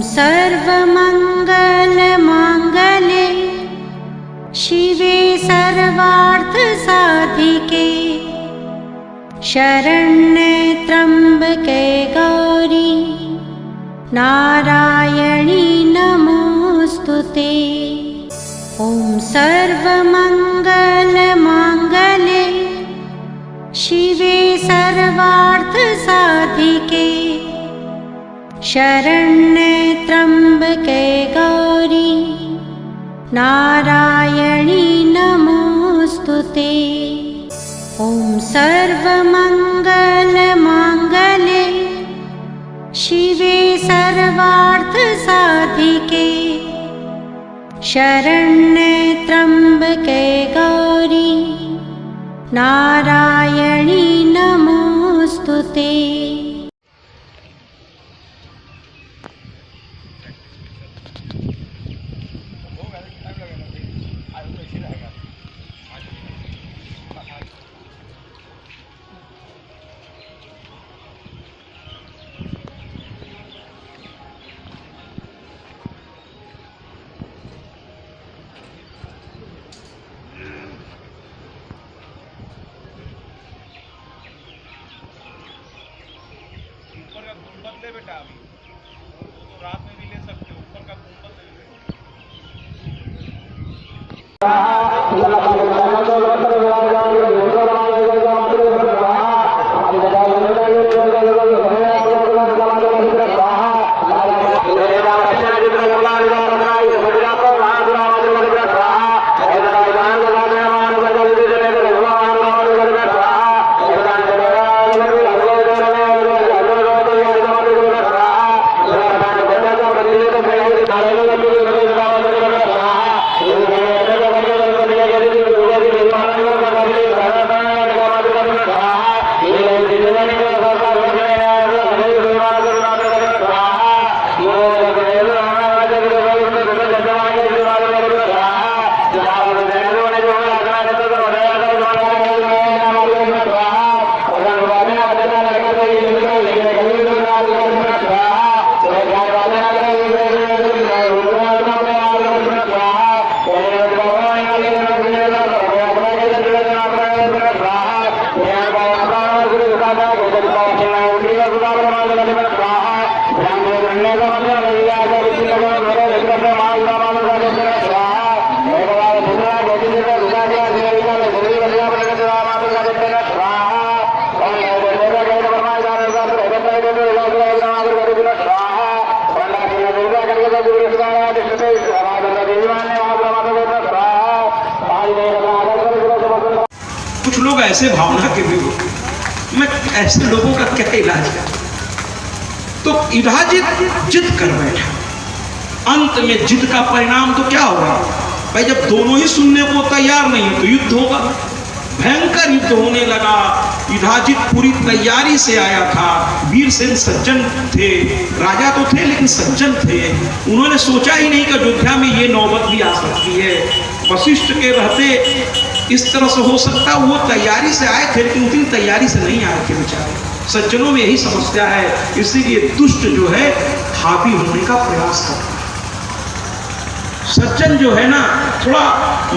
सर्वमंगलमांगल्ये शिवे सर्वार्थसाधिके शरण्ये त्र्यंबके गौरी नारायणी नमोस्तुते। ॐ सर्वमंगलमांगल्ये शिवे सर्वार्थसाधिके शरण्ये त्र्यंबके गौरी नारायणी नमोस्तुते। ॐ सर्वमंगलमांगल्ये शिवे सर्वार्थसाधिके शरण्ये त्र्यंबके गौरी नारायणी नमोस्तुते। बेटा अभी तो रात में भी ले सकते हो, ऊपर का गुंबद ले कुछ लोग ऐसे भावना के भी होते, मैं ऐसे लोगों का क्या इलाज करूं? तो इलाजित जिद कर बैठा, अंत में जिद का परिणाम तो क्या होगा भाई? जब दोनों ही सुनने को तैयार नहीं तो युद्ध होगा। भयंकर युद्ध होने लगा। युधाजित पूरी तैयारी से आया था। वीरसेन सज्जन थे, राजा तो थे लेकिन सज्जन थे। उन्होंने सोचा ही नहीं कि अयोध्या में ये नौबत भी आ सकती है। वशिष्ठ के रहते इस तरह से हो सकता, वो तैयारी से आए थे लेकिन उतनी तैयारी से नहीं आए थे बेचारे। सज्जनों में यही समस्या है, इसीलिए दुष्ट जो है हावी होने का प्रयास करता है। सज्जन जो है ना थोड़ा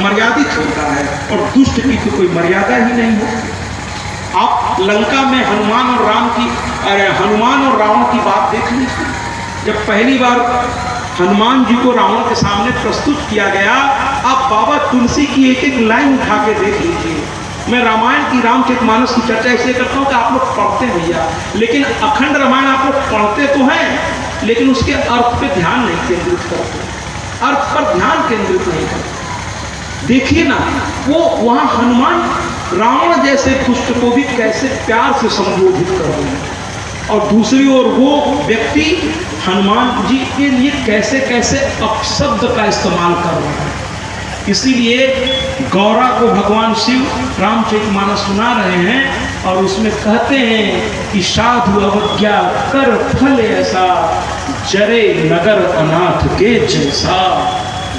मर्यादित होता है और दुष्ट की तो कोई मर्यादा ही नहीं है। आप लंका में हनुमान और रावण की बात देख लीजिए। जब पहली बार हनुमान जी को रावण के सामने प्रस्तुत किया गया, आप बाबा तुलसी की एक एक लाइन उठा के देख लीजिए। मैं रामायण की रामचरितमानस की चर्चा इसलिए करता हूँ कि आप लोग पढ़ते हैं भैया, लेकिन अखंड रामायण आप लोग पढ़ते तो हैं लेकिन उसके अर्थ पे ध्यान नहीं केंद्रित करते, अर्थ पर ध्यान केंद्रित नहीं करते। देखिए ना, वो वहां हनुमान रावण जैसे दुष्ट को भी कैसे प्यार से संबोधित कर रहे हैं और दूसरी ओर वो व्यक्ति हनुमान जी के लिए कैसे कैसे अपशब्द का इस्तेमाल कर रहा है। इसीलिए गौरा को भगवान शिव रामचरितमानस सुना रहे हैं और उसमें कहते हैं कि साधु अवज्ञा कर फल ऐसा, जरे नगर अनाथ के जैसा।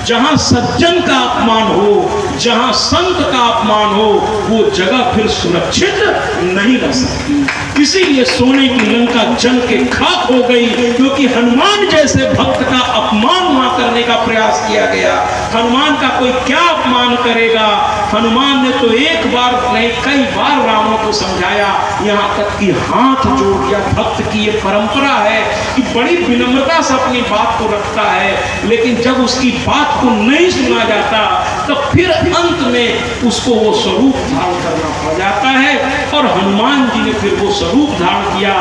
जहां सज्जन का अपमान हो, जहां संत का अपमान हो, वो जगह फिर सुरक्षित नहीं रह सकती। इसीलिए सोने की लंका जल के खाक हो गई, क्योंकि हनुमान जैसे से भक्त का अपमान वहां करने का प्रयास किया गया। हनुमान का कोई क्या अपमान करेगा। हनुमान ने तो एक बार नहीं कई बार रावण को समझाया, यहाँ तक कि हाथ जोड़ दिया। भक्त की ये परंपरा है कि बड़ी विनम्रता से अपनी बात को रखता है, लेकिन जब उसकी बात को नहीं सुना जाता तो फिर अंत में उसको वो स्वरूप धारण करना पड़ जाता है। और हनुमान जी ने फिर वो स्वरूप धारण किया।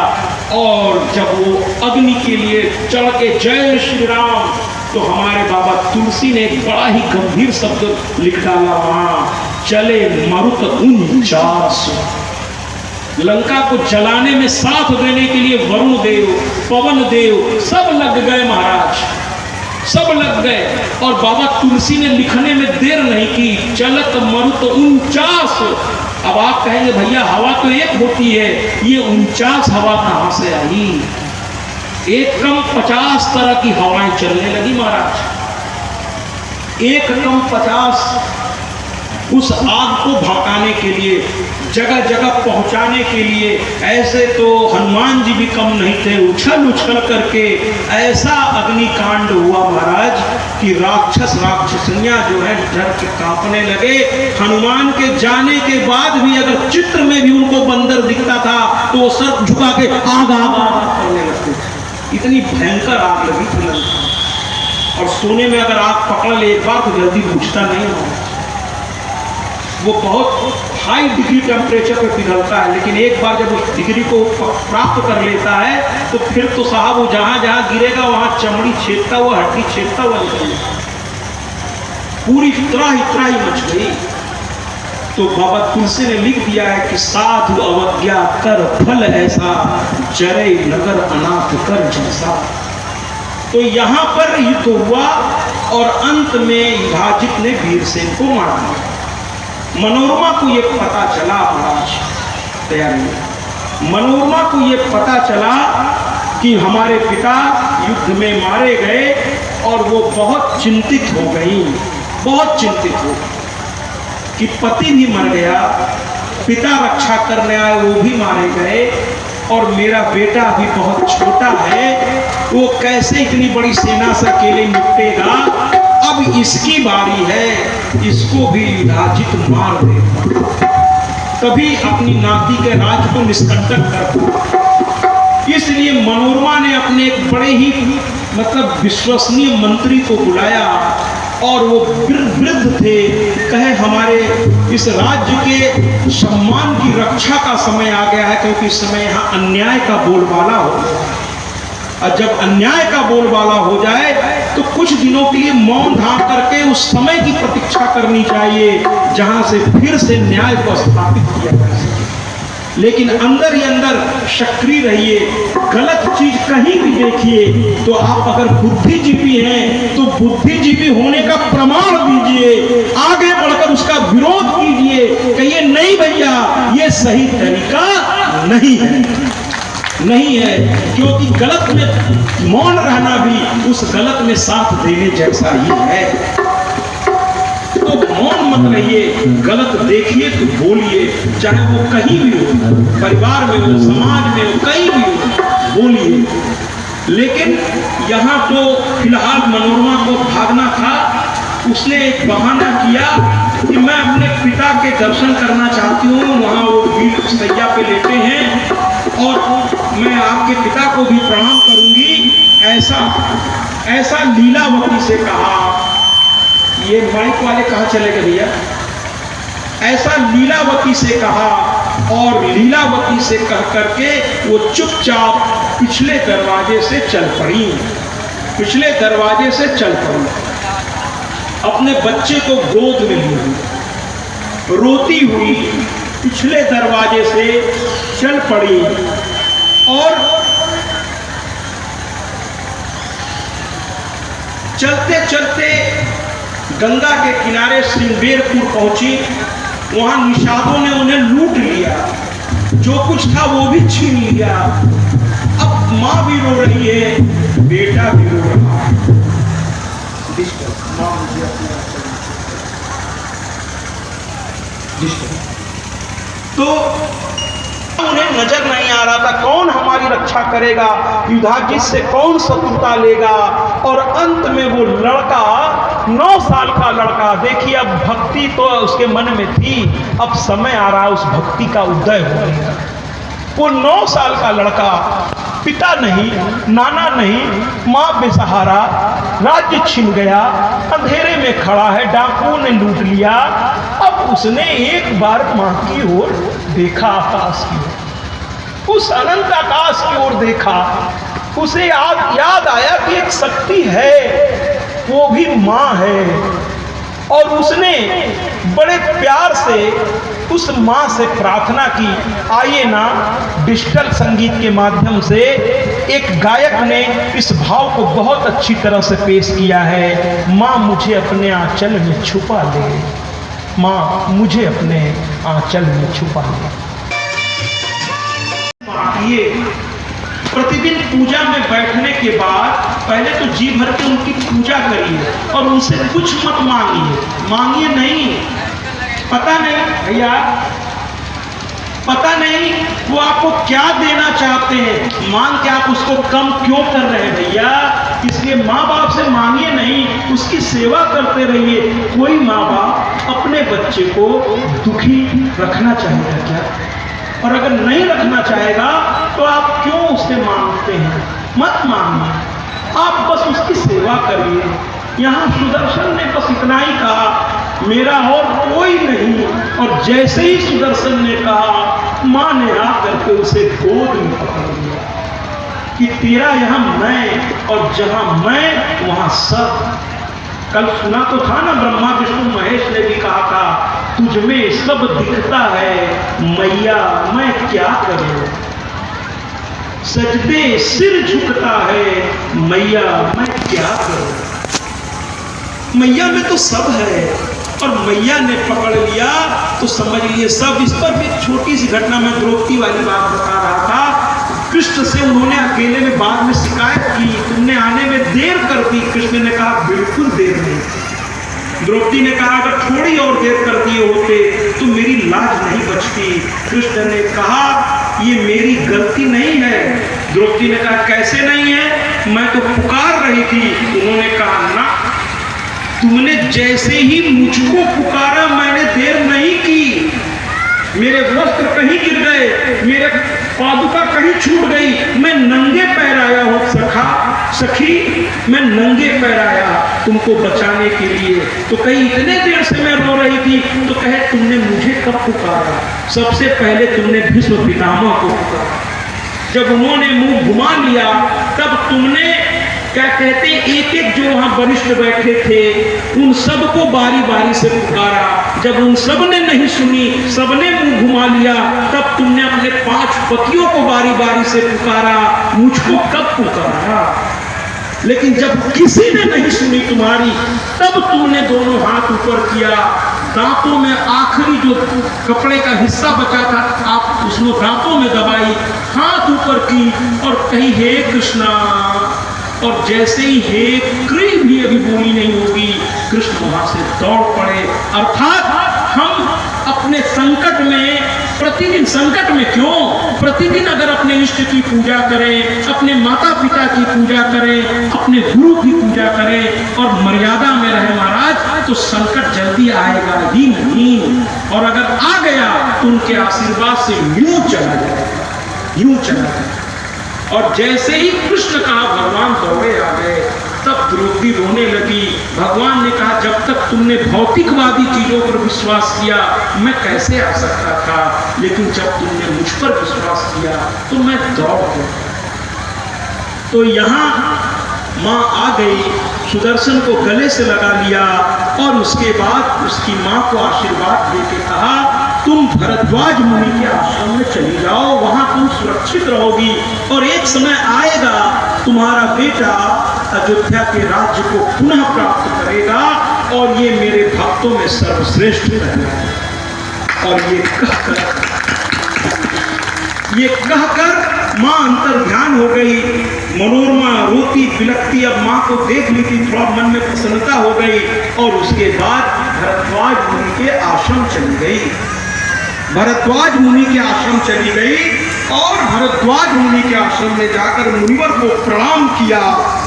और जब वो अग्नि के लिए चढ़ के जय श्री राम, तो हमारे बाबा तुलसी ने एक बड़ा ही गंभीर शब्द लिख डाला वहां, चले मरुत 49। लंका को जलाने में साथ देने के लिए वरुण देव, पवन देव सब लग गए महाराज, सब लग गए। और बाबा तुलसी ने लिखने में देर नहीं की, चलत मरुत 49। अब आप कहेंगे भैया हवा तो एक होती है, ये 49 हवा कहां से आई। एक कम 50 तरह की हवाएं चलने लगी महाराज, एक कम 50 उस आग को भड़काने के लिए, जगह जगह पहुंचाने के लिए। ऐसे तो हनुमान जी भी कम नहीं थे, उछल उछल करके ऐसा अग्निकांड हुआ महाराज कि राक्षस राक्षसनियां जो है डर के कांपने लगे। हनुमान के जाने के बाद भी अगर चित्र में भी उनको बंदर दिखता था तो वो सर झुका के आग आग आग करने लगते थे। इतनी भयंकर आग लगी थी लंका। और सोने में अगर आग पकड़ ले एक बार तो जल्दी बुझता नहीं हो, वो बहुत हाई डिग्री टेम्परेचर पे पिघलता है, लेकिन एक बार जब उस डिग्री को प्राप्त कर लेता है तो फिर तो साहब वो जहां जहां गिरेगा वहां चमड़ी छेदता हुआ, हड्डी छेदता हुआ निकल, पूरी त्राही मच गई। तो बाबा तुलसी ने लिख दिया है कि साधु अवज्ञा कर फल ऐसा, जरे नगर अनाथ कर जैसा। तो यहाँ पर युद्ध हुआ और अंत में युधाजित ने वीरसेन को मारा। मनोरमा को ये पता चला महाराज, तैयारी, मनोरमा को ये पता चला कि हमारे पिता युद्ध में मारे गए और वो बहुत चिंतित हो गई, बहुत चिंतित हो कि पति भी मर गया, पिता रक्षा करने आए वो भी मारे गए और मेरा बेटा भी बहुत छोटा है, वो कैसे इतनी बड़ी सेना से अकेले निपटेगा। अब इसकी बारी है, इसको भी युधाजित मार दे, तभी अपनी नाती के राज को निष्कंटक कर। इसलिए मनोरमा ने अपने एक बड़े ही मतलब विश्वसनीय मंत्री को बुलाया और वो वृद्ध थे, कहे हमारे इस राज्य के सम्मान की रक्षा का समय आ गया है, क्योंकि इस समय यहाँ अन्याय का बोलबाला हो, और जब अन्याय का बोलबाला हो जाए तो कुछ दिनों के लिए मौन धारण करके उस समय की प्रतीक्षा करनी चाहिए जहां से फिर से न्याय को स्थापित किया जा सके। लेकिन अंदर ही अंदर सक्रिय रहिए, गलत चीज कहीं भी देखिए तो आप अगर बुद्धिजीवी हैं तो बुद्धिजीवी होने का प्रमाण दीजिए, आगे बढ़कर उसका विरोध कीजिए, कहिए नहीं भैया ये सही तरीका नहीं है, नहीं है, क्योंकि गलत में मौन रहना भी उस गलत में साथ देने जैसा ही है। तो मौन मत रहिए, गलत देखिए तो बोलिए, चाहे वो कहीं भी हो, परिवार में हो, समाज में हो, कहीं भी हो, बोलिए। लेकिन यहाँ तो फिलहाल मनोरमा को भागना था, उसने एक बहाना किया कि मैं अपने पिता के दर्शन करना चाहती हूँ, वहाँ वो वीर सैया पे लेटे हैं और मैं आपके पिता को भी प्रणाम करूंगी, ऐसा लीलावती से कहा। ये माइक वाले कहाँ चले गए भैया? ऐसा लीलावती से कहा और लीलावती से कह करके वो चुपचाप पिछले दरवाजे से चल पड़ी, पिछले दरवाजे से चल पड़ी, अपने बच्चे को गोद में ली, रोती हुई पिछले दरवाजे से चल पड़ी। और चलते चलते गंगा के किनारे श्रृंगेरपुर पहुंची, वहां निषादों ने उन्हें लूट लिया, जो कुछ था वो भी छीन लिया। अब माँ भी रो रही है, बेटा भी रो रहा है। तो उन्हें नजर नहीं आ रहा था कौन हमारी रक्षा करेगा, युधाजित से कौन शत्रुता लेगा। और अंत में वो लड़का 9 साल का लड़का, देखिए अब भक्ति तो उसके मन में थी, अब समय आ रहा है उस भक्ति का उदय होने। वो 9 साल का लड़का, पिता नहीं, नाना नहीं, माँ बेसहारा, राज्य छिन गया, अंधेरे में खड़ा है, डाकुओं ने लूट लिया। अब उसने एक बार माँ की ओर देखा, आकाश की ओर, उस अनंत आकाश की ओर देखा। उसे याद आया कि एक शक्ति है, वो भी माँ है। और उसने बड़े प्यार से उस माँ से प्रार्थना की। आइए ना, डिजिटल संगीत के माध्यम से एक गायक ने इस भाव को बहुत अच्छी तरह से पेश किया है। माँ मुझे अपने आंचल में छुपा ले, माँ मुझे अपने आंचल में छुपा ले। ये प्रतिदिन पूजा में बैठने के बाद पहले तो जी भर के उनकी पूजा करिए और उनसे कुछ मत मांगिए नहीं। पता नहीं भैया, पता नहीं वो आपको क्या देना चाहते हैं, मांग के आप उसको कम क्यों कर रहे हैं भैया। इसलिए माँ बाप से मांगिए नहीं, उसकी सेवा करते रहिए। कोई माँ बाप अपने बच्चे को दुखी रखना चाहेगा क्या? और अगर नहीं रखना चाहेगा तो आप क्यों उससे मांगते हैं? मत मांगिए, आप बस उसकी सेवा करिए। यहाँ सुदर्शन ने बस इतना ही कहा, मेरा और कोई नहीं। और जैसे ही सुदर्शन ने कहा, माँ ने आकर के उसे गोद में पकड़ लिया कि तेरा यहाँ मैं, और जहाँ मैं वहाँ सब। कल सुना तो था ना, ब्रह्मा विष्णु महेश ने भी कहा था, तुझ में सब दिखता है मैया, मैं क्या करूं। सजदे सिर झुकता है मैया, मैं क्या करूं। मैया में तो सब है, और मैया ने पकड़ लिया तो समझ लिए सब। इस पर भी एक छोटी सी घटना, मैं द्रौपदी वाली बात बता रहा था। कृष्ण से उन्होंने अकेले में बाद में शिकायत की, तुमने आने में देर कर दी। कृष्ण ने कहा बिल्कुल देर नहीं। द्रौपदी ने कहा अगर थोड़ी और देर कर दिए होते तो मेरी लाज नहीं बचती। कृष्ण ने कहा ये मेरी गलती नहीं है। द्रौपदी ने कहा कैसे नहीं है, मैं तो पुकार रही थी। उन्होंने कहा ना, तुमने जैसे ही मुझको पुकारा मैंने देर नहीं की। मेरे वस्त्र कहीं गिर गए, मेरे पादुका कहीं छूट गई, मैं नंगे पैर आया हूँ सखी, मैं नंगे पैर आया तुमको बचाने के लिए। तो कहीं इतने देर से मैं रो रही थी, तो कहे तुमने मुझे कब पुकारा? सबसे पहले तुमने भीष्म पितामह को पुकारा। जब उन्होंने मुंह घुमा लिया तब तुमने क्या कहते, एक एक जो वहां वरिष्ठ बैठे थे उन सबको बारी बारी से पुकारा। जब उन सब ने नहीं सुनी, सबने मुंह घुमा लिया, तब तुमने अपने 5 पतियों को बारी बारी से पुकारा। मुझको कब पुकारा? लेकिन जब किसी ने नहीं सुनी तुम्हारी, तब तुमने दोनों हाथ ऊपर किया, दांतों में आखिरी जो कपड़े का हिस्सा बचा था आप उसको दांतों में दबाई, हाथ ऊपर की और कही हे कृष्णा। और जैसे ही हे क्री भी अभी बोली नहीं होगी, कृष्ण वहां से दौड़ पड़े। अर्थात हम अपने संकट में, प्रतिदिन संकट में क्यों, प्रतिदिन अगर अपने इष्ट की पूजा करें, अपने माता पिता की पूजा करें, अपने गुरु की पूजा करें और मर्यादा में रहे महाराज, तो संकट जल्दी आएगा ही नहीं। और अगर आ गया तो उनके आशीर्वाद से यूं चला जाएगा, यूं चला जाएगा। और जैसे ही कृष्ण कहा भगवान दौड़े आ गए, तब द्रौपदी रोने लगी। भगवान ने कहा जब तक तुमने भौतिकवादी चीजों पर विश्वास किया मैं कैसे आ सकता था, लेकिन जब तुमने मुझ पर विश्वास किया तो मैं दौड़ गया। तो यहाँ माँ आ गई, सुदर्शन को गले से लगा लिया और उसके बाद उसकी माँ को आशीर्वाद देके कहा तुम भरद्वाज मुनि के आश्रम में चली जाओ, वहां तुम सुरक्षित रहोगी और एक समय आएगा तुम्हारा बेटा अयोध्या के राज्य को पुनः प्राप्त करेगा और ये मेरे भक्तों में सर्वश्रेष्ठ रहेगा। और ये कहकर माँ अंतर ध्यान हो गई। मनोरमा रोती बिलखती अब माँ को देख ली थी, थोड़ा मन में प्रसन्नता हो गई और उसके बाद भरद्वाज मुनि के आश्रम चली गई। भरद्वाज मुनि के आश्रम चली गई और भरद्वाज मुनि के आश्रम में जाकर मुनिवर को प्रणाम किया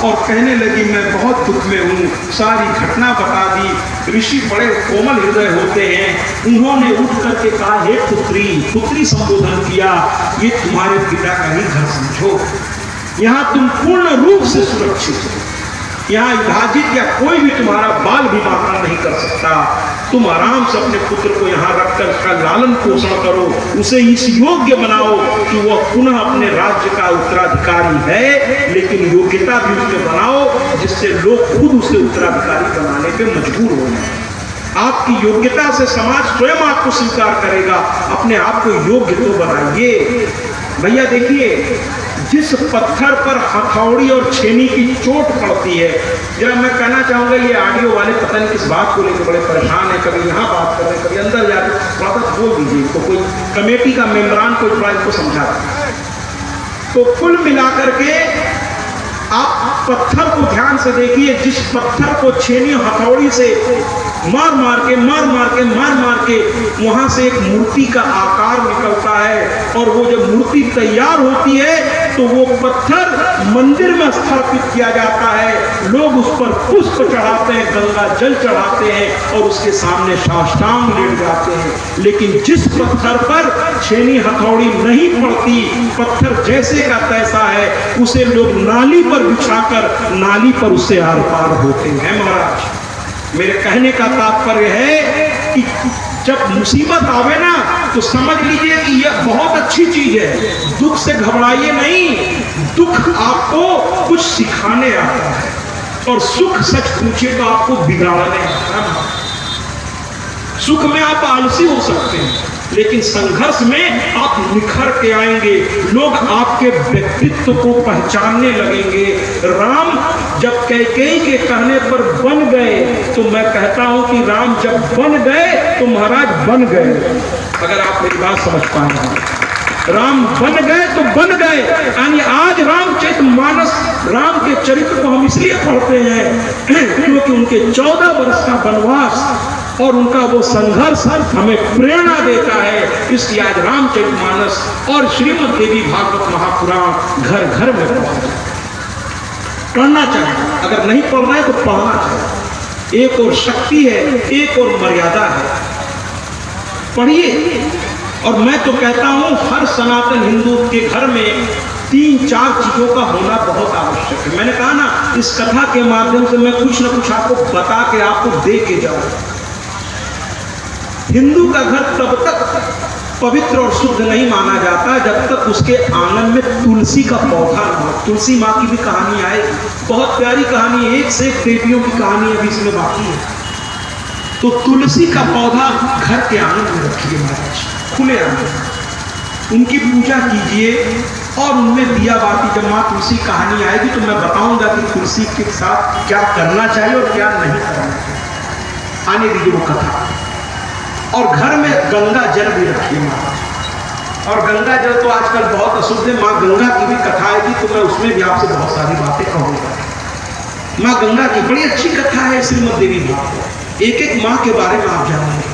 और कहने लगी मैं बहुत दुख में हूँ। सारी घटना बता दी। ऋषि बड़े कोमल हृदय होते हैं, उन्होंने उठ करके कहा हे पुत्री, पुत्री संबोधन किया, ये तुम्हारे पिता का ही घर समझो, यहाँ तुम पूर्ण रूप से सुरक्षित हो, यहाँ विभाजित या कोई भी तुम्हारा बाल भी बांका नहीं कर सकता। तुम आराम से अपने पुत्र को यहाँ रखकर उसका लालन पोषण करो, उसे इस योग्य बनाओ कि वह पुनः अपने राज्य का उत्तराधिकारी है, लेकिन योग्यता भी उसमें बनाओ जिससे लोग खुद उसे उत्तराधिकारी बनाने पे मजबूर हो जाए। आपकी योग्यता से समाज स्वयं आपको स्वीकार करेगा। अपने आप को योग्य तो बनाइए। भैया देखिए, जिस पत्थर पर हथौड़ी और छेनी की चोट पड़ती है, जरा मैं कहना चाहूंगा ये ऑडियो वाले पता नहीं किस बात को लेकर बड़े परेशान है, कभी यहाँ बात कर रहे हैं, कभी अंदर जाकर थोड़ा सा बोल दीजिए, तो कोई कमेटी का मेंबरान कोई थोड़ा इसको समझा दें। तो कुल मिलाकर के आप पत्थर को ध्यान से देखिए, जिस पत्थर को छेनी हथौड़ी से मार मार के वहां से एक मूर्ति का आकार निकलता है, और वो जब मूर्ति तैयार होती है तो वो पत्थर मंदिर में स्थापित किया जाता है। लोग उस पर पुष्प चढ़ाते हैं, गंगा जल चढ़ाते हैं और उसके सामने साष्टांग लेट जाते हैं। लेकिन जिस पत्थर पर छेनी हथौड़ी नहीं पड़ती, पत्थर जैसे का तैसा है, उसे लोग नाली पर बिछाकर नाली पर उससे आर पार होते हैं। महाराज, मेरे कहने का तात्पर्य है कि जब मुसीबत आवे ना तो समझ लीजिए कि यह बहुत अच्छी चीज है। दुख से घबराइए नहीं, दुख आपको कुछ सिखाने आता है, और सुख सच पूछिए तो आपको बिगाड़ने आता है। सुख में आप आलसी हो सकते हैं, लेकिन संघर्ष में आप निखर के आएंगे, लोग आपके व्यक्तित्व को पहचानने लगेंगे। राम जब कैकेयी के कहने पर बन गए, तो मैं कहता हूं कि राम जब बन गए तो महाराज बन गए। अगर आप मेरी बात समझ पाए, राम बन गए तो बन गए। यानी आज रामचरितमानस, राम के चरित्र को हम इसलिए पढ़ते हैं क्योंकि उनके 14 वर्ष का वनवास और उनका वो संघर्ष हमें प्रेरणा देता है। इसलिए आज रामचरितमानस और श्रीमद् देवी भागवत महापुराण घर घर में पढ़ना चाहिए। अगर नहीं पढ़ रहे तो पढ़ना चाहिए। एक और शक्ति है, एक और मर्यादा है, पढ़िए। और मैं तो कहता हूं हर सनातन हिंदू के घर में 3-4 चीजों का होना बहुत आवश्यक है। मैंने कहा ना, इस कथा के माध्यम से मैं कुछ न कुछ आपको बता के आपको दे के जाऊं। हिंदू का घर तब तक पवित्र और शुद्ध नहीं माना जाता जब तक उसके आंगन में तुलसी का पौधा न हो। तुलसी माँ की भी कहानी आएगी, बहुत प्यारी कहानी है, एक से एक देवियों की कहानी अभी इसमें बाकी है। तो तुलसी का पौधा घर के आंगन में रखिए महाराज, खुले आंगन, उनकी पूजा कीजिए और उनमें दिया बाती। जब माँ तुलसी कहानी आएगी तो मैं बताऊंगा कि तुलसी के साथ क्या करना चाहिए और क्या नहीं करना चाहिए। आने दीजिए वो कथा। और घर में गंगा जल भी रखिए महाराज। और गंगा जल तो आजकल बहुत अशुद्ध है, माँ गंगा की भी कथा आएगी तो मैं उसमें भी आपसे बहुत सारी बातें कहूँगा। माँ गंगा की बड़ी अच्छी कथा है श्रीमद् देवी भागवत, एक एक माँ के बारे में आप जानेंगे।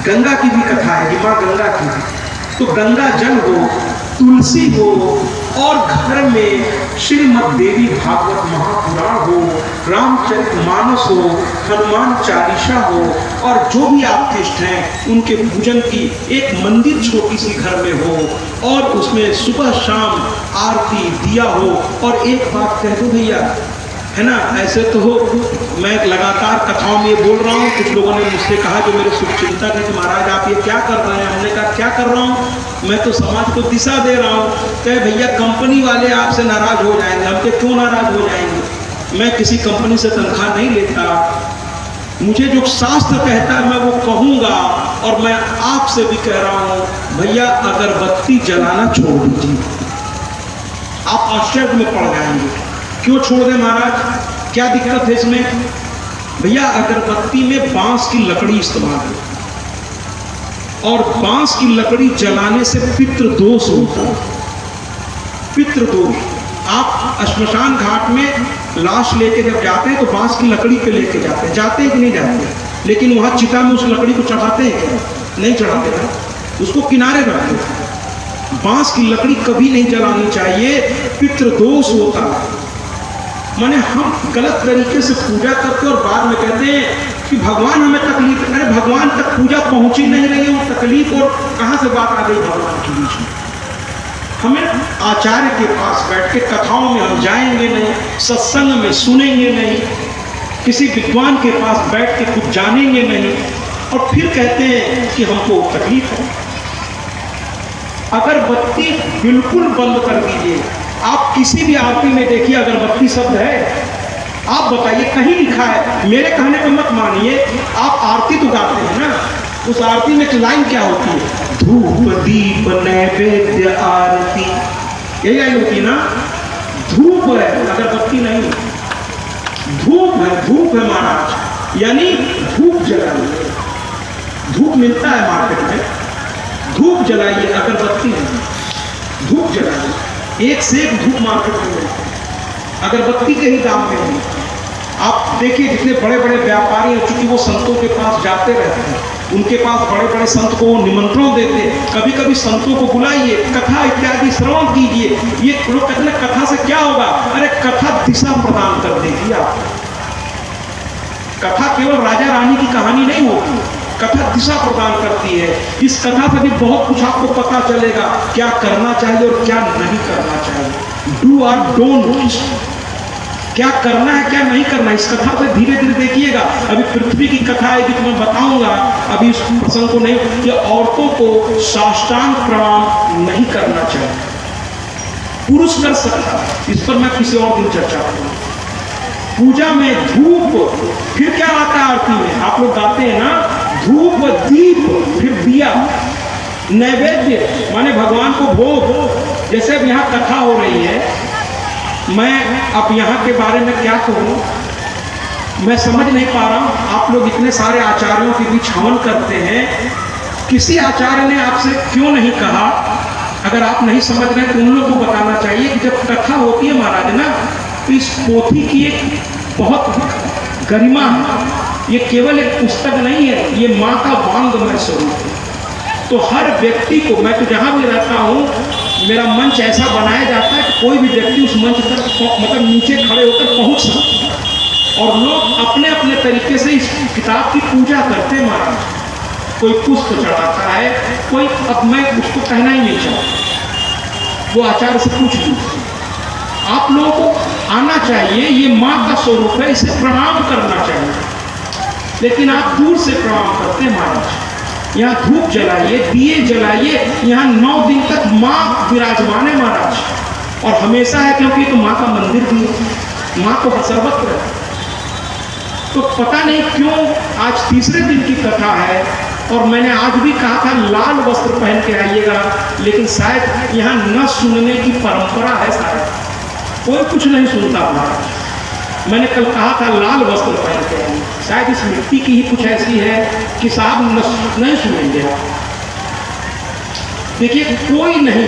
गंगा की भी कथा आएगी, माँ गंगा की भी। तो गंगा जल हो, तुलसी हो, और घर में श्रीमद् देवी भागवत महापुराण हो, रामचरितमानस हो, हनुमान चालीसा हो, और जो भी आपके इष्ट हैं उनके पूजन की एक मंदिर छोटी सी घर में हो, और उसमें सुबह शाम आरती दिया हो। और एक बात कह दो भैया, है ना, ऐसे तो हो, मैं लगातार कथाओं में ये बोल रहा हूँ। कुछ लोगों ने मुझसे कहा जो मेरे शुभचिंतक हैं कि महाराज आप ये क्या कर रहे हैं। हमने कहा क्या कर रहा हूँ, मैं तो समाज को दिशा दे रहा हूँ। कहे भैया कंपनी वाले आपसे नाराज हो जाएंगे। हम कहे क्यों नाराज हो जाएंगे, मैं किसी कंपनी से तनख्वाह नहीं लेता, मुझे जो शास्त्र कहता है मैं वो कहूँगा। और मैं आपसे भी कह रहा हूँ भैया, अगरबत्ती जलाना छोड़ दीजिए। आप आश्चर्य में पड़ जाएंगे, क्यों छोड़ दें महाराज, क्या दिक्कत है इसमें। भैया अगरबत्ती में बांस की लकड़ी इस्तेमाल है, और बांस की लकड़ी जलाने से पितृ दोष होता है। पितृ दोष, आप श्मशान घाट में लाश लेके जब जाते हैं तो बांस की लकड़ी पे लेके जाते हैं कि नहीं जाते, लेकिन वहां चिता में उस लकड़ी को चढ़ाते हैं क्या, नहीं चढ़ाते हैं। उसको किनारे रख दो। बांस की लकड़ी कभी नहीं जलानी चाहिए, पितृदोष होता है। माने हम गलत तरीके से पूजा करते और बाद में कहते हैं कि भगवान हमें तकलीफ, अरे भगवान तक पूजा पहुंची नहीं रही है, वो तकलीफ और कहाँ से बात आ गई भगवान के बीच में। हमें आचार्य के पास बैठ के कथाओं में हम जाएंगे नहीं, सत्संग में सुनेंगे नहीं, किसी विद्वान के पास बैठ के कुछ जानेंगे नहीं, और फिर कहते हैं कि हमको तकलीफ है। अगरबत्ती बिल्कुल बंद कर दीजिए। आप किसी भी आरती में देखिए अगरबत्ती शब्द है, आप बताइए कहीं लिखा है, मेरे कहने पर मत मानिए। आप आरती तो गाते हैं ना, उस आरती में एक लाइन क्या होती है, धूप दीप नैवेद्य आरती, यही लाइन होती है ना। धूप है, अगरबत्ती नहीं, धूप है, धूप है महाराज, यानी धूप जलाइए। धूप मिलता है मार्केट में, धूप जलाइए, अगरबत्ती नहीं, धूप जलाइए। एक से एक धूप मार्केट में मिलता है, अगरबत्ती के ही दाम में नहीं। आप देखिए जितने बड़े बड़े व्यापारी हैं, चूंकि वो संतों के पास जाते रहते हैं, उनके पास बड़े बड़े संत को निमंत्रण देते हैं, कभी कभी संतों को बुलाइए, कथा इत्यादि श्रवण कीजिए। ये लोग कहते हैं कथा से क्या होगा, अरे कथा दिशा प्रदान कर देगी आपको। कथा केवल राजा रानी की कहानी नहीं होती, कथा दिशा प्रदान करती है। इस कथा से भी बहुत कुछ आपको पता चलेगा, क्या करना चाहिए और क्या नहीं करना चाहिए, डू और डोंट, क्या करना है क्या नहीं करना। इस कथा से धीरे धीरे देखिएगा। अभी पृथ्वी की कथा है कि मैं बताऊंगा, अभी इस प्रसंग को नहीं, कि औरतों को साष्टांग प्रणाम नहीं करना चाहिए, पुरुष कर सकता है। इस पर मैं किसी और दिन चर्चा करूंगा। पूजा में धूप, फिर क्या आता है आरती में, आप लोग गाते हैं ना, धूप दीप, फिर दिया, नैवेद्य माने भगवान को भोग। जैसे अब यहाँ कथा हो रही है, मैं अब यहाँ के बारे में क्या कहूँ, मैं समझ नहीं पा रहा हूँ। आप लोग इतने सारे आचार्यों के बीच हवन करते हैं, किसी आचार्य ने आपसे क्यों नहीं कहा, अगर आप नहीं समझ रहे तो उन लोगों को बताना चाहिए कि जब कथा होती है महाराज ना, तो इस पोथी की एक बहुत गरिमा है। ये केवल एक पुस्तक नहीं है, ये माँ का वांग्मय स्वरूप है। तो हर व्यक्ति को, मैं तो जहाँ भी रहता हूँ, मेरा मंच ऐसा बनाया जाता है कि कोई भी व्यक्ति उस मंच तक मतलब नीचे खड़े होकर पहुँच सकता है, और लोग अपने अपने तरीके से इस किताब की पूजा करते हैं महाराज। कोई पुष्प चढ़ाता है, कोई, अब मैं उसको कहना ही नहीं चाहता, वो आचार्य से पूछ लीजिए। आप लोगों को आना चाहिए, ये माँ का स्वरूप है, इसे प्रणाम करना चाहिए। लेकिन आप दूर से प्रणाम करते हैं महाराज। यहाँ धूप जलाइए, दिए जलाइए, यहाँ 9 दिन तक माँ विराजमान है महाराज, और हमेशा है, क्योंकि तो माँ का मंदिर भी है, माँ को सर्वत्र है। तो पता नहीं क्यों आज तीसरे दिन की कथा है, और मैंने आज भी कहा था लाल वस्त्र पहन के आइएगा, लेकिन शायद यहाँ न सुनने की परंपरा है, शायद कोई कुछ नहीं सुनता महाराज। मैंने कल कहा था लाल वस्त्र पहन के आइए, शायद इस मिट्टी की ही कुछ ऐसी है कि साहब नहीं सुनेंगे आप। देखिए कोई नहीं,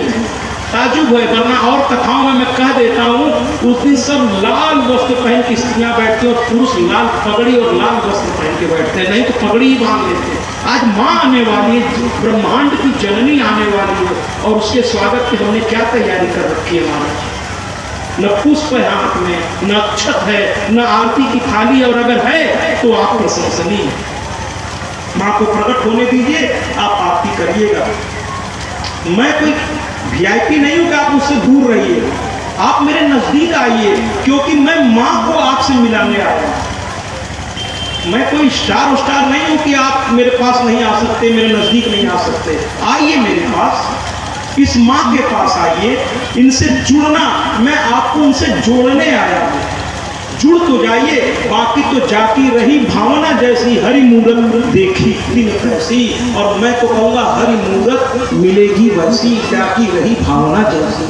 ताजुब है, वरना और कथाओं में मैं कह देता हूँ, उस दिन सब लाल वस्त्र पहन के स्त्रियाँ बैठती हैं और पुरुष लाल पगड़ी और लाल वस्त्र पहन के बैठते हैं, नहीं तो पगड़ी ही बांध लेते हैं। आज माँ आने वाली है, ब्रह्मांड की जननी आने वाली है, और उसके स्वागत की हमने क्या तैयारी कर रखी है महाराज। न पुष्प है हाथ में, न अक्षत है, न आरती की थाली, और अगर है तो आप प्रशंसनीय। माँ को प्रकट होने दीजिए, आप आरती करिएगा। मैं कोई वीआईपी नहीं हूँ कि आप मुझसे दूर रहिए, आप मेरे नजदीक आइए, क्योंकि मैं माँ को आपसे मिलाने आया हूँ। मैं कोई स्टार नहीं हूँ कि आप मेरे पास नहीं आ सकते, मेरे नजदीक नहीं आ सकते। आइए मेरे पास, इस माँ के पास आइए, इनसे जुड़ना, मैं आपको उनसे जोड़ने आया हूँ। जुड़ तो जाइए, बाकी तो जाती रही भावना जैसी, हरि मूरत देखी दिन कैसी, और मैं तो कहूँगा हरि मूरत मिलेगी वैसी, जाती रही भावना जैसी।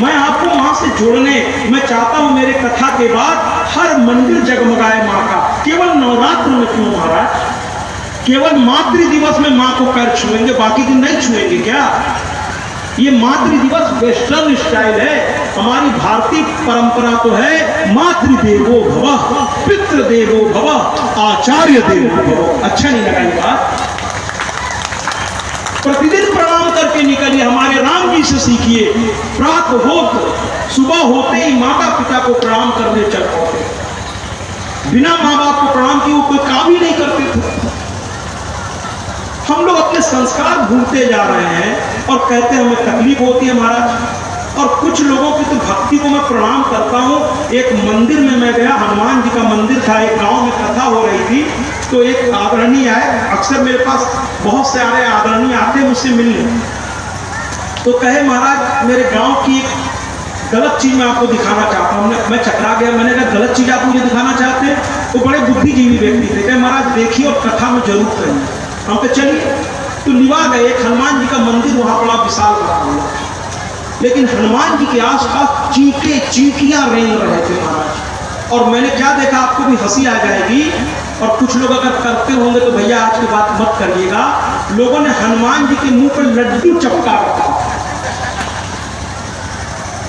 मैं आपको माँ से जोड़ने, मैं चाहता हूँ मेरे कथा के बाद हर मंदिर जगमगाए माँ का। केवल नवरात्र में क्यों महाराज, केवल मातृ दिवस में माँ को पैर छुएंगे, बाकी दिन नहीं छुएंगे क्या? ये मातृ दिवस वेस्टर्न स्टाइल है, हमारी भारतीय परंपरा तो है मातृदेवो भव, पितृदेवो भव, आचार्य देवो भव। अच्छा नहीं लगा ये बात? प्रतिदिन प्रणाम करके निकलिए, हमारे राम जी से सीखिए। प्रातः होत सुबह होते ही माता पिता को प्रणाम करने चल पड़ते, बिना माँ बाप को प्रणाम किए वो कोई काम ही नहीं करते थे। हम लोग अपने संस्कार भूलते जा रहे हैं और कहते हैं हमें तकलीफ होती है महाराज। और कुछ लोगों की तो भक्ति को मैं प्रणाम करता हूँ। एक मंदिर में मैं गया, हनुमान जी का मंदिर था, एक गांव में कथा हो रही थी, तो एक आदरणीय आए, अक्सर मेरे पास बहुत सारे आदरणीय आते मुझसे मिलने, तो कहे महाराज मेरे गांव की एक गलत चीज मैं आपको दिखाना चाहता हूँ। मैं चकरा गया, मैंने कहा गलत चीज आप मुझे दिखाना चाहते हैं? तो बड़े बुद्धिजीवी व्यक्ति थे, कहे महाराज देखिए और कथा में जरूर करिए। हम पे चलिए, तो निभा गए। एक हनुमान जी का मंदिर वहां बड़ा विशाल बना हुआ, लेकिन हनुमान जी के आसपास चींटे चींटियां रेंग रहे थे महाराज। और मैंने क्या देखा, आपको भी हंसी आ जाएगी, और कुछ लोग अगर करते होंगे तो भैया आज की बात मत करिएगा। लोगों ने हनुमान जी के मुंह पर लड्डू चपका रखा।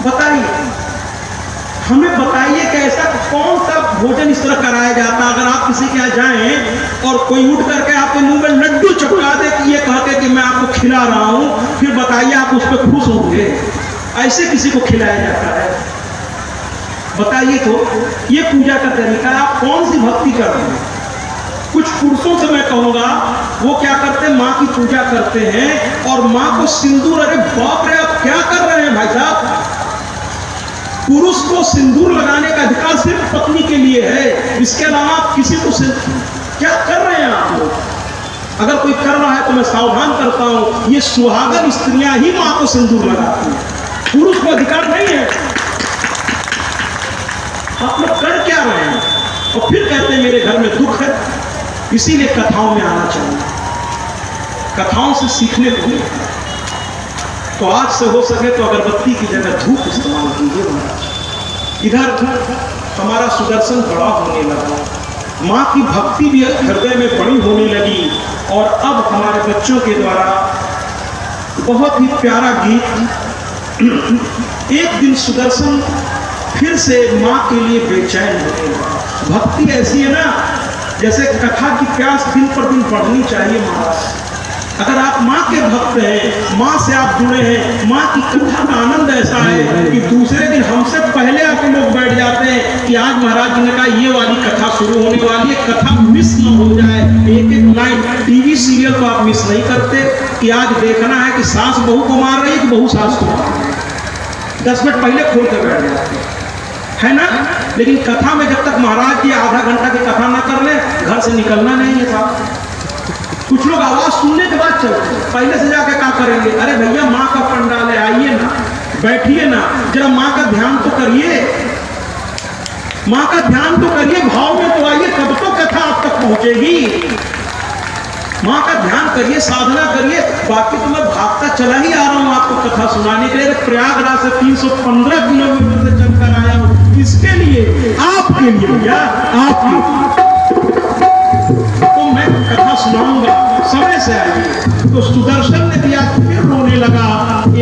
बताइए, हमें बताइए कि ऐसा कौन सा भोजन इस तरह कराया जाता? अगर आप किसी के यहाँ जाएं और कोई उठ करके आपके मुंह में लड्डू चपका दे कि ये कहते कि मैं आपको खिला रहा हूं, फिर बताइए आप उस पर खुश होंगे? ऐसे किसी को खिलाया जाता है? बताइए तो, ये पूजा का तरीका, आप कौन सी भक्ति कर रहे हैं? कुछ पुरुषों से मैं कहूंगा, वो क्या करते हैं, माँ की पूजा करते हैं और माँ को सिंदूर, अरे बाप रे आप क्या कर रहे हैं भाई साहब? पुरुष को सिंदूर लगाने का अधिकार सिर्फ पत्नी के लिए है, इसके अलावा आप किसी को क्या कर रहे हैं आप लोग? अगर कोई कर रहा है तो मैं सावधान करता हूं, ये सुहागन स्त्रियां ही मां को सिंदूर लगाती हैं, पुरुष को अधिकार नहीं है। आप लोग कर क्या रहे हैं? और फिर कहते हैं मेरे घर में दुख है। इसीलिए कथाओं में आना चाहिए, कथाओं से सीखने को मिलता है। तो आज से हो सके तो अगरबत्ती की जगह धूप इस्तेमाल कीजिए महाराज। इधर हमारा सुदर्शन बड़ा होने लगा, माँ की भक्ति भी हृदय में बड़ी होने लगी, और अब हमारे बच्चों के द्वारा बहुत ही प्यारा गीत। एक दिन सुदर्शन फिर से माँ के लिए बेचैन होने लगा। भक्ति ऐसी है ना, जैसे कथा की प्यास दिन पर दिन बढ़नी चाहिए महाराज। अगर आप माँ के भक्त हैं, माँ से आप जुड़े हैं, माँ की कथा का आनंद ऐसा है कि दूसरे दिन हमसे पहले आके लोग बैठ जाते हैं कि आज महाराज जी ने कहा ये वाली कथा शुरू होने वाली है, कथा मिस न हो जाए। एक एक लाइन, टीवी सीरियल तो आप मिस नहीं करते कि आज देखना है कि सास बहू को मार रही है कि बहू सास को मार रही है, 10 मिनट पहले खोल कर बैठ जाते है ना। लेकिन कथा में जब तक महाराज जी आधा घंटा की कथा ना कर ले, घर से निकलना नहीं है साहब। कुछ लोग आवाज सुनने के बाद चलते, पहले से जाके क्या करेंगे? अरे भैया माँ का पंडाल है, आइए ना, बैठिए ना, जरा माँ का ध्यान तो करिए, माँ का ध्यान तो करिए, भाव में तो आइए, तब तो कथा आप तक पहुंचेगी। माँ का ध्यान करिए, साधना करिए। बाकी तो मैं भागता चला ही आ रहा हूँ आपको कथा सुनाने के लिए। प्रयागराज से 315 किलोमीटर से चलकर आया हूँ, किसके लिए? आपके लिए भैया, आपके। तो मैं कथा सुनाऊंगा, समय से आइए। तो सुदर्शन ने दिया, फिर रोने लगा,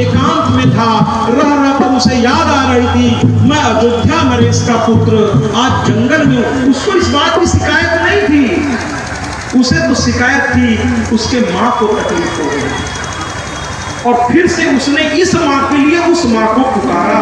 एकांत में था, रह रह कर उसे याद आ रही थी, मैं अयोध्या नरेश का पुत्र आज जंगल में हूं। उसको इस बात की शिकायत नहीं थी, उसे तो शिकायत थी उसके माँ को तकलीफ हो गई, और फिर से उसने इस माँ के लिए उस माँ को पुकारा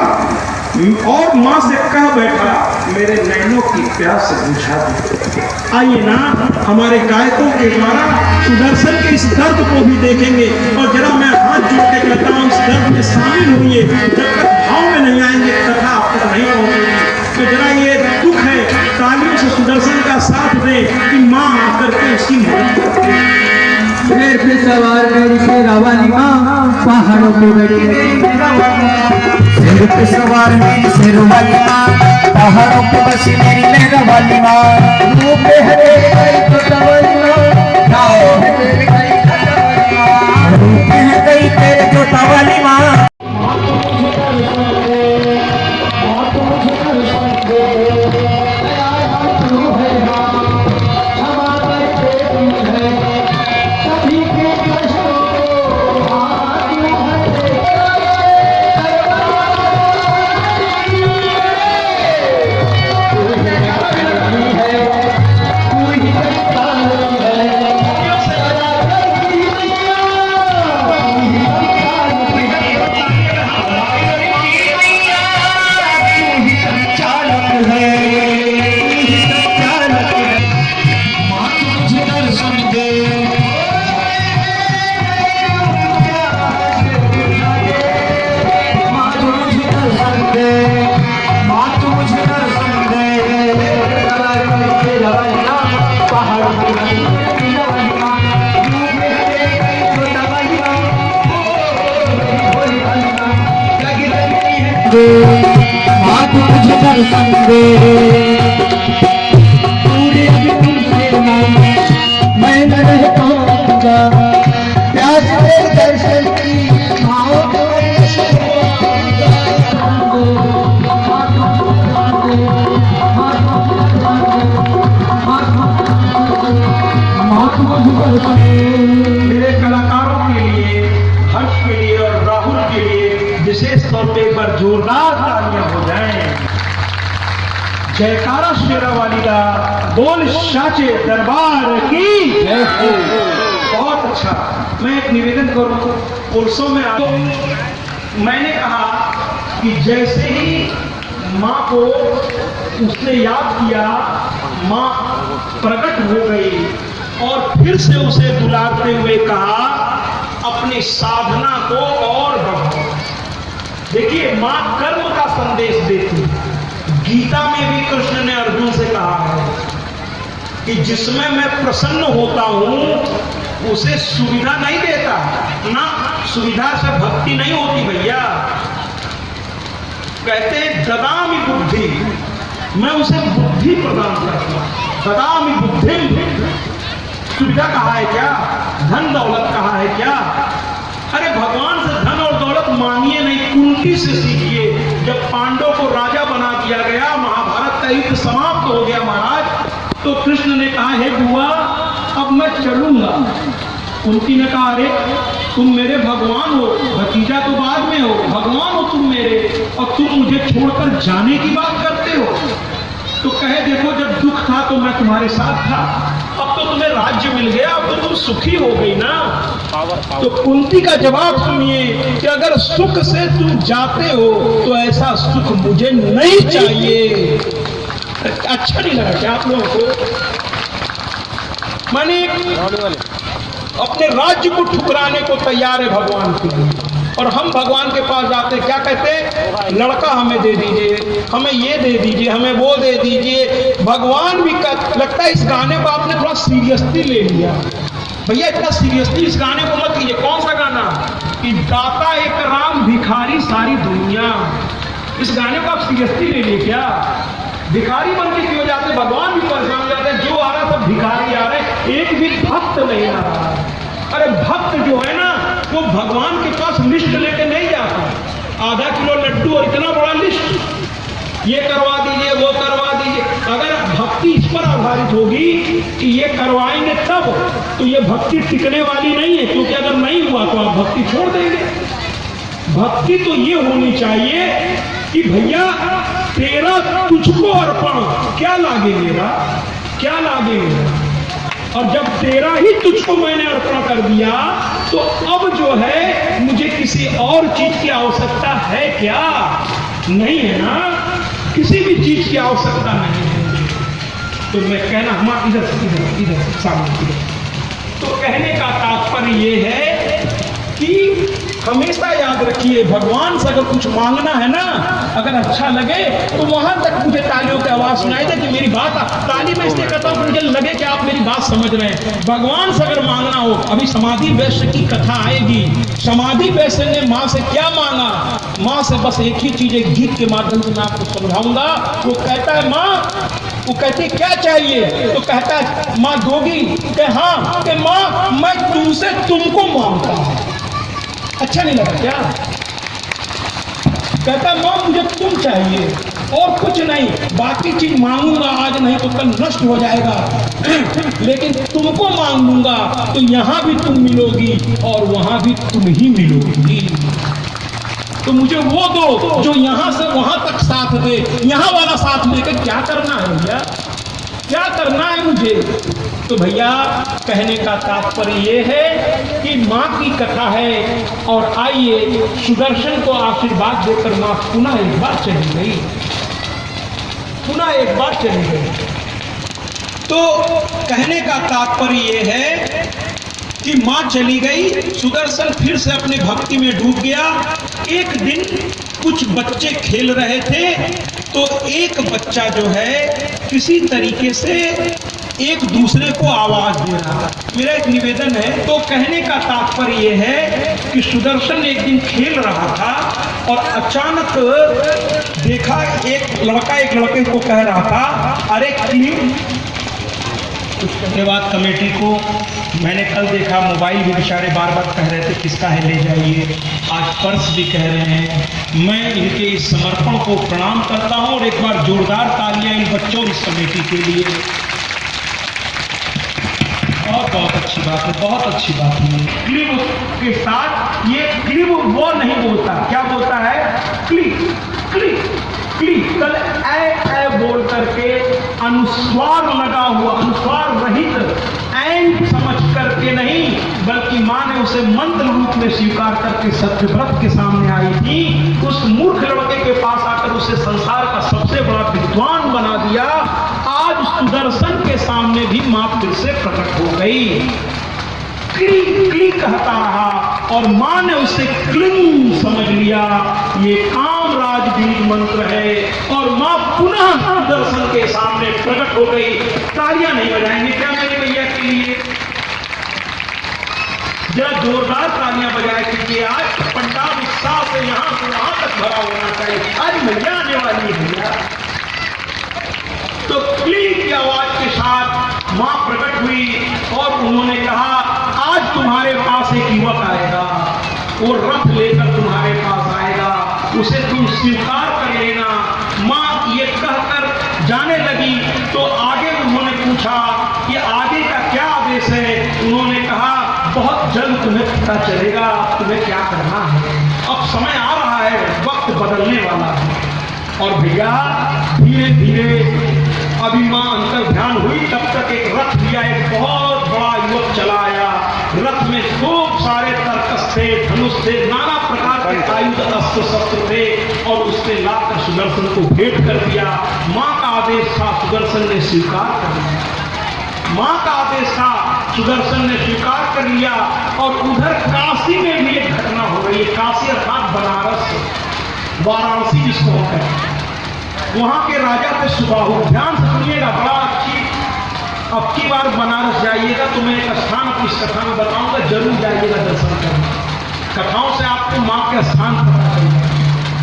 और माँ से कह बैठा, मेरे नैनों की प्यास बुझा दे। आइए ना, हमारे गायकों के द्वारा सुदर्शन के इस दर्द को भी देखेंगे, और जरा मैं हाथ जोड़ के कहता हूँ इस दर्द में शामिल होइए। जब तक भाव में नहीं आएंगे कथा आप तक नहीं पहुँचेगी। तो जरा ये दुख है, तालियों से सुदर्शन का साथ दे कि माँ आकर के उसकी मदद करती है। शेर पे सवार मेरी शेरावाली माँ, पहाड़ों पे बैठी शेर पे सवार मेरी शेरवाली माँ, पहाड़ों पे बसी मेरी मेघवाली माँ। रूप है तेरी तो तवाली माँ, नाम है तेरी कई तवाली माँ, रूप है कई तेरे तो तवाली माँ। मांगे, माँ तू मुझे दर्शन दे। पूरे अब तुमसे मांगे, मैं न रह पाऊंगा, प्यास से दर्शन की माँ को मेरे कलाकारों के लिए, हर्ष के लिए और राहुल के लिए विशेष तौर पे एक बार जोरदार तालियां हो जाएं। जयकारा शेरा वाली का बोल साचे दरबार की जय हो। बहुत अच्छा। मैं एक निवेदन करूं, पुरुषों में तो मैंने कहा कि जैसे ही माँ को उसने याद किया, माँ प्रकट हो गई और फिर से उसे दुलारते हुए कहा अपनी साधना को और बढ़ाओ। देखिए, माँ कर्म का संदेश देती है। गीता में भी कृष्ण ने अर्जुन से कहा है कि जिसमें मैं प्रसन्न होता हूं उसे सुविधा नहीं देता ना, सुविधा से भक्ति नहीं होती भैया। कहते ददामि बुद्धि, मैं उसे बुद्धि प्रदान करता हूं। ददामि बुद्धि, सुविधा कहा है क्या? धन दौलत कहा है क्या? अरे भगवान से धन और दौलत मांगिए नहीं, कुंती से सीखिए। जब पांडव को राजा बना दिया गया, महाभारत का युद्ध समाप्त हो गया महाराज, तो कृष्ण ने कहा हे बुआ अब मैं चलूंगा। कुंती ने कहा अरे तुम मेरे भगवान हो, भतीजा तो बाद में हो, भगवान हो तुम मेरे, और तुम मुझे छोड़कर जाने की बात करते हो। तो कहे देखो जब दुख था तो मैं तुम्हारे साथ था, अब तो तुम्हें राज्य मिल गया, अब तो तुम सुखी हो गई ना। तो कुंती का जवाब सुनिए कि अगर सुख से तुम जाते हो तो ऐसा सुख मुझे नहीं चाहिए। अच्छा नहीं लगा क्या आप लोगों को? माने अपने राज्य को ठुकराने को तैयार है भगवान के लिए, और हम भगवान के पास जाते क्या कहते? लड़का हमें दे दीजिए, हमें ये दे दीजिए, हमें वो दे दीजिए। भगवान भी लगता है इस गाने को आपने थोड़ा सीरियसली ले लिया। भैया इतना सीरियसली इस गाने को मत लीजिए। कौन सा गाना? कि दाता एक राम भिखारी सारी दुनिया। इस गाने को आप सीरियसली ले लिए क्या? भिखारी बन के क्यों जाते? भगवान भी परेशान हो जाते हैं, जो आ रहा सब भिखारी आ रहे, एक भी भक्त नहीं आ रहा। अरे भक्त जो है ना वो भगवान के पास लिस्ट लेके नहीं जाता। आधा किलो लड्डू और इतना बड़ा लिस्ट, ये करवा दीजिए वो करवा दीजिए। अगर भक्ति इस पर आधारित होगी कि ये करवाएंगे तब, तो ये भक्ति टिकने वाली नहीं है, क्योंकि अगर नहीं हुआ तो आप भक्ति छोड़ देंगे। भक्ति तो ये होनी चाहिए कि भैया तेरा तुझको अर्पण, क्या लागे मेरा, क्या लागे मेरा, और जब तेरा ही तुझको मैंने अर्पण कर दिया तो अब जो है मुझे किसी और चीज की आवश्यकता है क्या? नहीं है ना, किसी भी चीज की आवश्यकता नहीं है। तो मैं कहना हम इधर सामने इधर, तो कहने का तात्पर्य ये है कि हमेशा याद रखिए भगवान से अगर कुछ मांगना है ना, अगर अच्छा लगे तो वहां तक मुझे तालियों की आवाज सुनाई दे कि मेरी बात, ताली में इसलिए कहता हूं मुझे लगे कि आप मेरी बात समझ रहे हैं। भगवान से अगर मांगना हो, अभी समाधि वैश्य की कथा आएगी। समाधि वैश्य ने माँ से क्या मांगा? माँ से बस एक ही चीज, एक गीत के माध्यम से मैं आपको समझाऊंगा। वो कहता है माँ, वो कहती क्या चाहिए? तो कहता है माँ दोगी? कि हाँ। कि माँ मैं तुमसे तुमको मांगता हूं। अच्छा नहीं लगा क्या? कहता माँ मुझे तुम चाहिए और कुछ नहीं, बाकी चीज मांगूंगा आज नहीं तो कल नष्ट हो जाएगा, लेकिन तुमको मांग लूंगा तो यहां भी तुम मिलोगी और वहां भी तुम ही मिलोगी। तो मुझे वो दो जो यहां से वहां तक साथ दे। यहां वाला साथ लेकर क्या करना है भैया, क्या करना है मुझे? तो भैया कहने का तात्पर्य ये है कि माँ की कथा है, और आइए सुदर्शन को आशीर्वाद देकर माँ पुनः एक बार चली गई, पुनः एक बार चली गई। तो कहने का तात्पर्य ये है कि माँ चली गई, सुदर्शन फिर से अपने भक्ति में डूब गया। एक दिन कुछ बच्चे खेल रहे थे, तो एक बच्चा जो है किसी तरीके से एक दूसरे को आवाज दे रहा था। मेरा एक निवेदन है, तो कहने का तात्पर्य यह है कि सुदर्शन एक दिन खेल रहा था और अचानक देखा एक लड़का एक लड़के को कह रहा था, अरे क्यों। उसके बाद कमेटी को मैंने कल देखा, मोबाइल भी बेचारे बार बार कह रहे थे किसका है ले जाइए, आज पर्स भी कह रहे हैं। मैं इनके इस समर्पण को प्रणाम करता हूं और एक बार जोरदार तालियां इन बच्चों इस कमेटी के लिए। बहुत अच्छी बात है, बहुत अच्छी बात है। क्लिप के साथ ये क्लिप वो नहीं बोलता, क्या बोलता है, क्लिप क्लिप क्लिप। कल ऐ बोल करके अनुस्वार लगा हुआ, अनुस्वार रहित ऐन समझ करके नहीं, बल्कि माँ ने उसे मंत्र रूप में स्वीकार करके सत्यव्रत के सामने आई थी। उस मूर्ख लड़के के पास आकर उसे संसार का सबसे बड़ा विद्वान बना दिया। आज सुदर्शन के सामने भी माँ फिर से प्रकट हो गई। क्ली क्ली कहता रहा और माँ ने उसे क्लिंग समझ लिया। ये कामराज बीज मंत्र है और माँ पुनः सुदर्शन के सामने प्रकट हो गई। तालियां नहीं बजाएंगे क्या मेरे भैया के लिए? जरा जोरदार तालियां बजाए क्योंकि आज पंडाल उत्साह से यहाँ से वहां तक भरा होना चाहिए। आज मैया आने वाली है भैया। तो क्ली की आवाज के साथ मां प्रकट हुई और उन्होंने कहा, आज तुम्हारे पास एक युवक आएगा, वो रथ लेकर तुम्हारे पास आएगा, उसे तुम स्वीकार कर लेना। मां ये कहकर जाने लगी तो आगे उन्होंने पूछा कि आगे का क्या आदेश है। उन्होंने कहा, बहुत जल्द तुम्हें पता चलेगा तुम्हें क्या करना है। अब समय आ रहा है, वक्त बदलने वाला है। और भैया धीरे धीरे अभी मां अंतर ध्यान हुई, तब तक एक रथ लिया, एक बहुत बड़ा युवक चला आया। रथ में खूब सारे तर्कस थे, धनुष थे, नाना प्रकार के आयुध अस्त्र शस्त्र थे और उसने लाकर सुदर्शन को भेंट कर दिया। मां का आदेश था, सुदर्शन ने स्वीकार कर लिया। मां का आदेश था, सुदर्शन ने स्वीकार कर लिया। और उधर काशी में भी एक घटना हो गई है। काशी अर्थात बनारस, वाराणसी जिसको होता है, वहां के राजा थे सुबाहु। ध्यान से सुनिएगा, बड़ा अच्छी। अब की बार बनारस जाइएगा तो मैं एक स्थान अपनी इस कथा में बताऊंगा, जरूर जाइएगा दर्शन करने। कथाओं से आपको मां के स्थान पता चलेगा।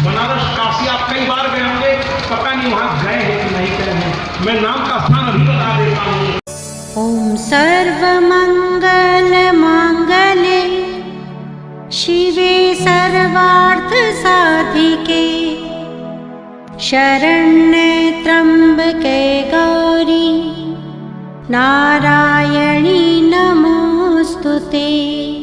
बनारस काशी आप कई बार गए होंगे, पता नहीं वहां गए हैं कि नहीं गए हैं। मैं नाम का स्थान अभी बता देता हूँ। ॐ सर्वमंगल मांगल्ये शिवे सर्वार्थ साधिके शरण्ये त्र्यंबके गौरी नारायणी नमोस्तुते।